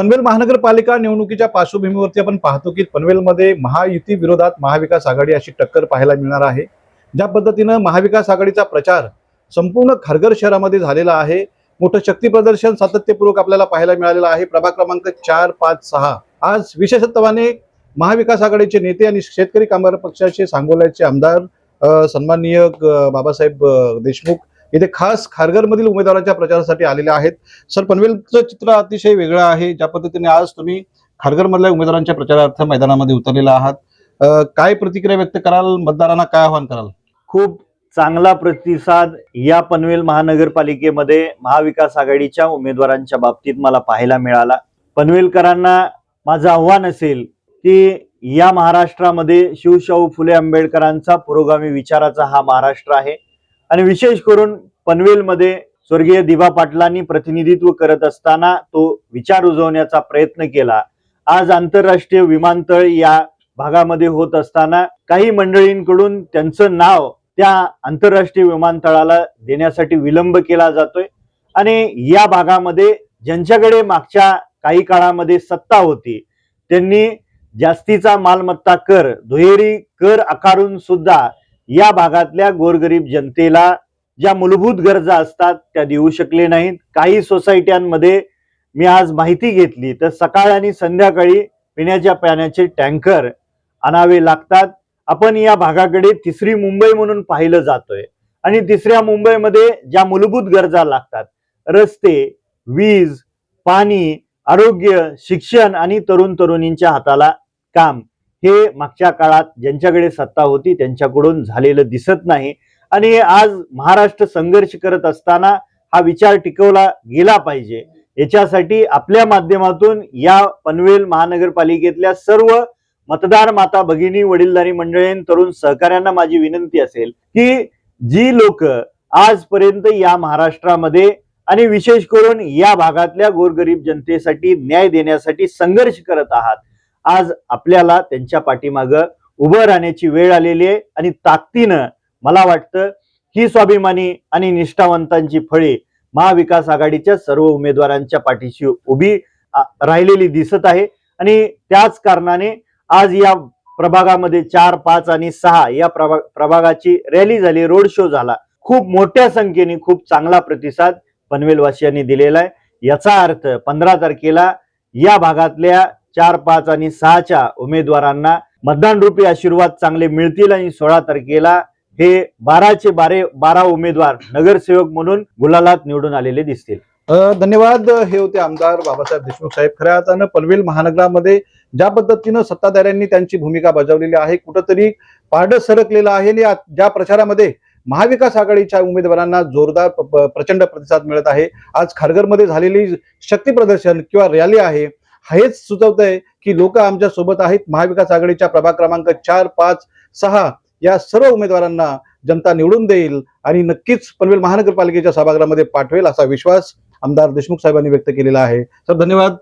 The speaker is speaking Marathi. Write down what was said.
पनवेल महानगरपालिका निवडणुकीच्या पार्श्वभूमीवरती आपण पाहतो की पनवेलमध्ये महायुती विरोधात महाविकास आघाडी अशी टक्कर पाहायला मिळणार आहे। ज्या पद्धतीनं महाविकास आघाडीचा प्रचार संपूर्ण खारघर शहरामध्ये झालेला आहे, मोठं शक्ती प्रदर्शन सातत्यपूर्वक आपल्याला पाहायला मिळालेलं आहे। प्रभाग क्रमांक 4, 5, 6 आज विशेषत्वाने महाविकास आघाडीचे नेते आणि शेतकरी कामगार पक्षाचे सांगोल्याचे आमदार सन्माननीय बाबासाहेब देशमुख इथे खास खारघरमधील उमेदवारांच्या प्रचारासाठी आलेले आहेत। सर, पनवेलचं चित्र अतिशय वेगळं आहे। ज्या पद्धतीने आज तुम्ही खारघरमधल्या उमेदवारांच्या प्रचारार्थ मैदानामध्ये उतरलेला आहात, काय प्रतिक्रिया व्यक्त कराल, मतदारांना काय आवाहन कराल? खूप चांगला प्रतिसाद या पनवेल महानगरपालिकेमध्ये महाविकास आघाडीच्या उमेदवारांच्या बाबतीत मला पाहायला मिळाला। पनवेलकरांना माझं आव्हान असेल की या महाराष्ट्रामध्ये शिवशाहू फुले आंबेडकरांचा पुरोगामी विचाराचा हा महाराष्ट्र आहे आणि विशेष करून पनवेलमध्ये स्वर्गीय दिबा पाटलांनी प्रतिनिधित्व करत असताना तो विचार रुजवण्याचा प्रयत्न केला। आज आंतरराष्ट्रीय विमानतळ या भागामध्ये होत असताना काही मंडळींकडून त्यांचं नाव त्या आंतरराष्ट्रीय विमानतळाला देण्यासाठी विलंब केला जातोय आणि या भागामध्ये ज्यांच्याकडे मागच्या काही काळामध्ये सत्ता होती त्यांनी जास्तीचा मालमत्ता कर, दुहेरी कर आकारून सुद्धा या भागातल्या गोरगरीब जनतेला ज्या मूलभूत गरजा असतात त्या देऊ शकले नाहीत। काही सोसायट्यांमध्ये मी आज माहिती घेतली तर सकाळ आणि संध्याकाळी पिण्याच्या पाण्याचे टँकर आणावे लागतात। आपण या भागाकडे तिसरी मुंबई म्हणून पाहिलं जातोय आणि तिसऱ्या मुंबईमध्ये ज्या मूलभूत गरजा लागतात, रस्ते, वीज, पाणी, आरोग्य, शिक्षण आणि तरुण तरुणींच्या हाताला काम, हे मागच्या काळात ज्यांच्याकडे सत्ता होती त्यांच्याकडून झालेलं दिसत नाही आणि आज महाराष्ट्र संघर्ष करत असताना हा विचार टिकवला गेला पाहिजे। याच्यासाठी आपल्या माध्यमातून या पनवेल महानगरपालिकेतल्या सर्व मतदार माता भगिनी, वडीलधारी मंडळी, तरुण सहकाऱ्यांना माझी विनंती असेल की जी लोक आजपर्यंत या महाराष्ट्रामध्ये आणि विशेष करून या भागातल्या गोरगरीब जनतेसाठी न्याय देण्यासाठी संघर्ष करत आहात, आज आपल्याला त्यांच्या पाठीमागं उभं राहण्याची वेळ आलेली आहे आणि ताकदीनं मला वाटतं ही स्वाभिमानी आणि निष्ठावंतांची फळे महाविकास आघाडीच्या सर्व उमेदवारांच्या पाठीशी उभी राहिलेली दिसत आहे आणि त्याच कारणाने आज या प्रभागामध्ये 4, 5 आणि 6 या प्रभागाची रॅली झाली, रोड शो झाला। खूप मोठ्या संख्येने खूप चांगला प्रतिसाद पनवेलवासियांनी दिलेला आहे। याचा अर्थ 15 तारखेला या भागातल्या 4, 5 आणि 6च्या उमेदवारांना मतदान रूपी आशीर्वाद चांगले मिळतील आणि 16 तारखेला हे 12चे 12 उमेदवार नगरसेवक म्हणून गुलालात निवडून आलेले दिसतील। धन्यवाद। हे होते आमदार बाबासाहेब देशमुख साहेब। खऱ्या अर्थानं पनवेल महानगरामध्ये ज्या पद्धतीनं सत्ताधाऱ्यांनी त्यांची भूमिका बजावलेली आहे, कुठंतरी पारडं सरकलेलं आहे आणि ज्या प्रचारामध्ये महाविकास आघाडीच्या उमेदवारांना जोरदार प्रचंड प्रतिसाद मिळत आहे। आज खारघरमध्ये झालेली शक्ती प्रदर्शन किंवा रॅली आहे, हेच सुचवतंय की लोक आमच्या सोबत आहेत। महाविकास आघाडीच्या प्रभाग क्रमांक 4, 5, 6 या सर्व उमेदवारांना जनता निवडून देईल आणि नक्कीच पनवेल महानगरपालिकेच्या सभागृहामध्ये पाठवेल असा विश्वास आमदार देशमुख साहेबांनी व्यक्त केलेला आहे। सर, धन्यवाद।